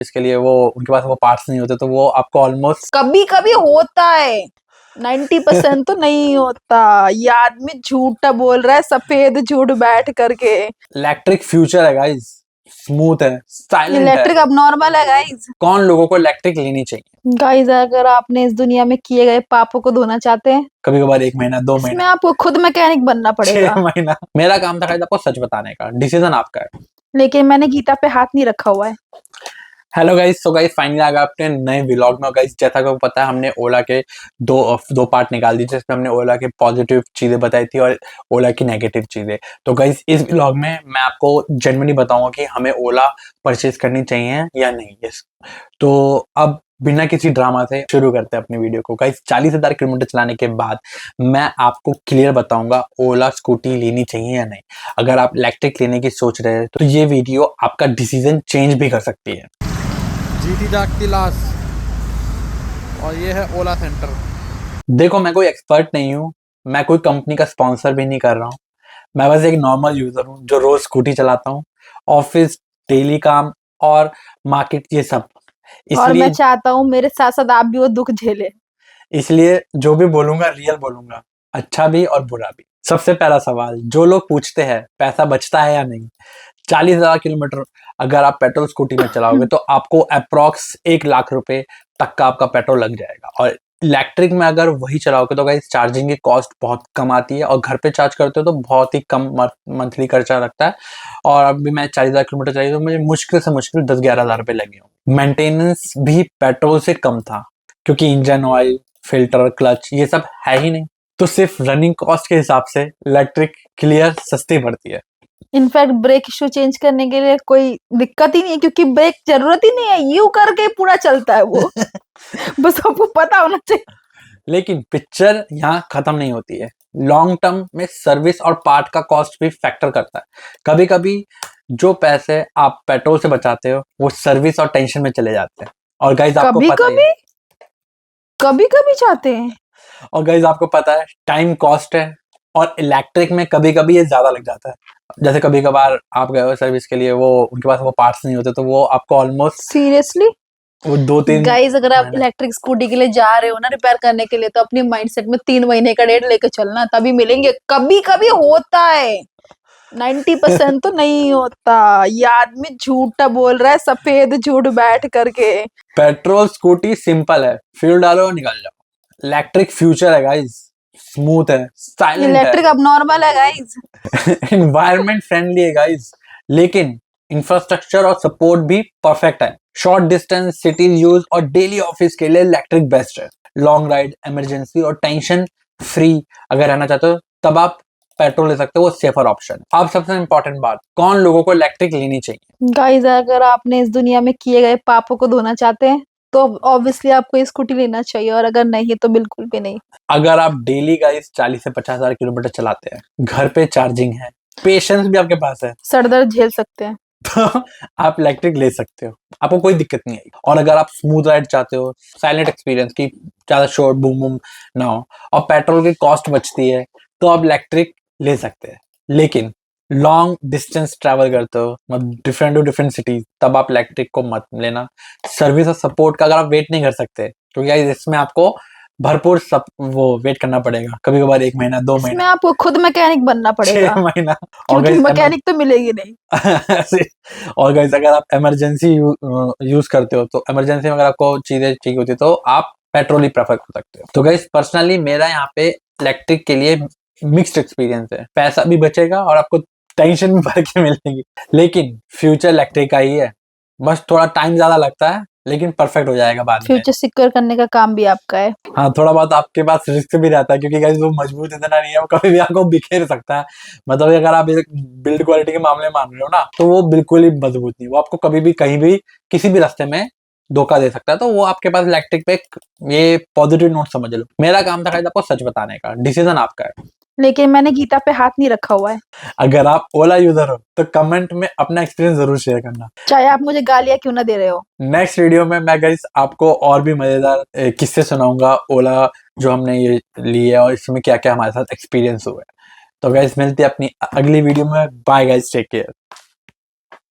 इसके लिए वो उनके पास वो पार्ट्स नहीं होते, तो वो आपको ऑलमोस्ट कभी कभी होता है, 90% तो नहीं होता। ये आदमी झूठा बोल रहा है, सफेद झूठ बैठ करके। इलेक्ट्रिक फ्यूचर है गाइस, स्मूथ है, साइलेंट है। इलेक्ट्रिक अब नॉर्मल है गाइज। कौन लोगों को इलेक्ट्रिक लेनी चाहिए? गाइज अगर आपने इस दुनिया में किए गए पापों को धोना चाहते हैं, कभी कभार 1 महीना 2 इसमें महीना आपको खुद मैकेनिक बनना 6 पड़ेगा। महीना। मेरा काम था गाइस आपको सच बताने का, डिसीजन आपका है। लेकिन मैंने गीता पे हाथ नहीं रखा हुआ है। Hello guys, so guys finally आ गए अपने नए व्लॉग में। गाइस जैसा कि आपको पता है, हमने ओला के दो पार्ट निकाल दिए, जिसमें हमने ओला के पॉजिटिव चीजें बताई थी और ओला की नेगेटिव चीजें। तो गाइस इस व्लॉग में मैं आपको जेन्युइनली बताऊंगा कि हमें ओला परचेज करनी चाहिए या नहीं। यस, तो अब बिना किसी ड्रामा से शुरू करते हैं अपनी वीडियो को। गाइस 40,000 किलोमीटर चलाने के बाद मैं आपको क्लियर बताऊंगा ओला स्कूटी लेनी चाहिए या नहीं। अगर आप इलेक्ट्रिक लेने की सोच रहे हैं तो ये वीडियो आपका डिसीजन चेंज भी कर सकती है। जीती जागती लाश, और ये है ओला सेंटर। देखो मैं कोई एक्सपर्ट नहीं हूँ, मैं कोई कंपनी का स्पॉन्सर भी नहीं कर रहा हूँ। मैं बस एक नॉर्मल यूजर हूँ जो रोज स्कूटी चलाता हूँ, ऑफिस, डेली काम और मार्केट, ये सब। और मैं इसलिए चाहता हूँ मेरे साथ साथ आप भी वो दुख झेले। इसलिए जो भी बोलूंगा रियल बोलूंगा, अच्छा भी और बुरा भी। सबसे पहला सवाल जो लोग पूछते हैं, पैसा बचता है या नहीं। 40,000 किलोमीटर अगर आप पेट्रोल स्कूटी में चलाओगे तो आपको अप्रोक्स 1 लाख रुपए तक का आपका पेट्रोल लग जाएगा। और इलेक्ट्रिक में अगर वही चलाओगे तो गाइस चार्जिंग की कॉस्ट बहुत कम आती है, और घर पे चार्ज करते हो तो बहुत ही कम मंथली खर्चा लगता है। और अभी मैं 40,000 किलोमीटर चलाई तो मुझे मुश्किल से मुश्किल 10-11 हज़ार रुपए लगे हों। मेंटेनेंस भी पेट्रोल से कम था, क्योंकि इंजन ऑयल, फिल्टर, क्लच ये सब है ही नहीं। तो सिर्फ रनिंग कॉस्ट के हिसाब से इलेक्ट्रिक क्लियर सस्ती पड़ती है। इनफैक्ट ब्रेक शू चेंज करने के लिए कोई दिक्कत ही नहीं है, क्योंकि ब्रेक जरूरत ही नहीं है, यू करके पूरा चलता है वो। बस आपको पता होना चाहिए। लेकिन पिक्चर यहाँ खत्म नहीं होती है। लॉन्ग टर्म में सर्विस और पार्ट का कॉस्ट भी फैक्टर करता है। कभी कभी जो पैसे आप पेट्रोल से बचाते हो वो सर्विस और टेंशन में चले जाते हैं। और गाइज आपको कभी पता ही है, कभी कभी चाहते हैं। और गाइज आपको पता है टाइम कॉस्ट है, और इलेक्ट्रिक में कभी कभी ये ज्यादा लग जाता है। जैसे कभी कभार आप गए हो सर्विस के लिए, वो उनके पास वो पार्ट्स नहीं होते, तो वो आपको ऑलमोस्ट सीरियसली वो 2-3 गाइस, अगर आप महीने। इलेक्ट्रिक स्कूटी के लिए जा रहे हो ना रिपेयर करने के लिए, तो अपनी माइंडसेट में 3 महीने का डेट लेके चलना, तभी मिलेंगे। कभी कभी होता है, 90% तो नहीं होता। ये आदमी झूठा बोल रहा है, सफेद झूठ बैठ करके। पेट्रोल स्कूटी सिंपल है, फ्यूल डालो और निकल जाओ। इलेक्ट्रिक फ्यूचर है गाइस, स्मूथ है, साइलेंट है, इलेक्ट्रिक अब नॉर्मल है गाइस। एनवायरमेंट फ्रेंडली है गाइस, लेकिन इंफ्रास्ट्रक्चर और सपोर्ट भी परफेक्ट है। शॉर्ट डिस्टेंस, सिटीज यूज और डेली ऑफिस के लिए इलेक्ट्रिक बेस्ट है। लॉन्ग राइड, इमरजेंसी और टेंशन फ्री अगर रहना चाहते हो तब आप पेट्रोल ले सकते हो, वो सेफर ऑप्शन। अब सबसे इंपॉर्टेंट बात, कौन लोगों को इलेक्ट्रिक लेनी चाहिए। गाइस अगर आपने इस दुनिया में किए गए पापों को धोना चाहते हैं, तो ऑब्वियसली आपको ये स्कूटी लेना चाहिए, और अगर नहीं तो बिल्कुल भी नहीं। अगर आप डेली गाइस 40 से 50,000 किलोमीटर चलाते हैं, घर पे चार्जिंग है, पेशेंस भी आपके पास है, सर दर्द झेल सकते हैं, तो आप इलेक्ट्रिक ले सकते हो, आपको कोई दिक्कत नहीं आएगी। और अगर आप स्मूथ राइड चाहते हो, साइलेंट एक्सपीरियंस की, ज्यादा शोर बूम बूम ना हो, और पेट्रोल की कॉस्ट बचती है, तो आप इलेक्ट्रिक ले सकते हैं। लेकिन लॉन्ग डिस्टेंस ट्रैवल करते हो, मतलब डिफरेंट टू डिफरेंट सिटीज, तब आप इलेक्ट्रिक को मत लेना। सर्विस और सपोर्ट का अगर आप वेट नहीं कर सकते, क्योंकि तो इसमें आपको भरपूर सब वो वेट करना पड़ेगा, कभी कभार 1 महीना 2 इसमें महीना आपको खुद मैकेनिक बनना 6 पड़ेगा, महीना। और क्योंकि गाइस मैकेनिक तो मिलेगी नहीं। और गाइस अगर आप इमरजेंसी यूज करते हो, तो इमरजेंसी में अगर आपको चीजें चाहिए होती है तो आप पेट्रोल ही प्रेफर कर सकते हो। तो गाइस पर्सनली मेरा यहाँ पे इलेक्ट्रिक के लिए मिक्स्ड एक्सपीरियंस है। पैसा भी बचेगा और आपको टेंशन भी भर के मिलेगी, लेकिन फ्यूचर इलेक्ट्रिक का ही है। बस थोड़ा टाइम ज्यादा लगता है, लेकिन परफेक्ट हो जाएगा बाद में। फ्यूचर सिक्योर करने का काम भी आपका है। हाँ, थोड़ा बहुत आपके पास रिस्क भी रहता है, क्योंकि गाइस वो मजबूत इतना नहीं है, वो कभी भी आपको बिखेर सकता है। मतलब अगर आप बिल्ड क्वालिटी के मामले में मान रहे हो ना, तो वो बिल्कुल ही मजबूत नहीं, वो आपको कभी भी कहीं भी किसी भी रास्ते में धोखा दे सकता है। तो वो आपके पास इलेक्ट्रिक पे ये पॉजिटिव नोट समझ लो। मेरा काम था गाइस आपको सच बताने का, डिसीजन आपका है। लेकिन मैंने गीता पे हाथ नहीं रखा हुआ है। अगर आप ओला यूजर हो तो कमेंट में अपना एक्सपीरियंस जरूर शेयर करना, चाहे आप मुझे गालियां क्यों ना दे रहे हो। नेक्स्ट वीडियो में मैं गाइस आपको और भी मजेदार किस्से सुनाऊंगा ओला जो हमने ये ली है, और इसमें क्या क्या हमारे साथ एक्सपीरियंस हुआ है। तो गाइस मिलते हैं अपनी अगली वीडियो में। Bye guys, take care.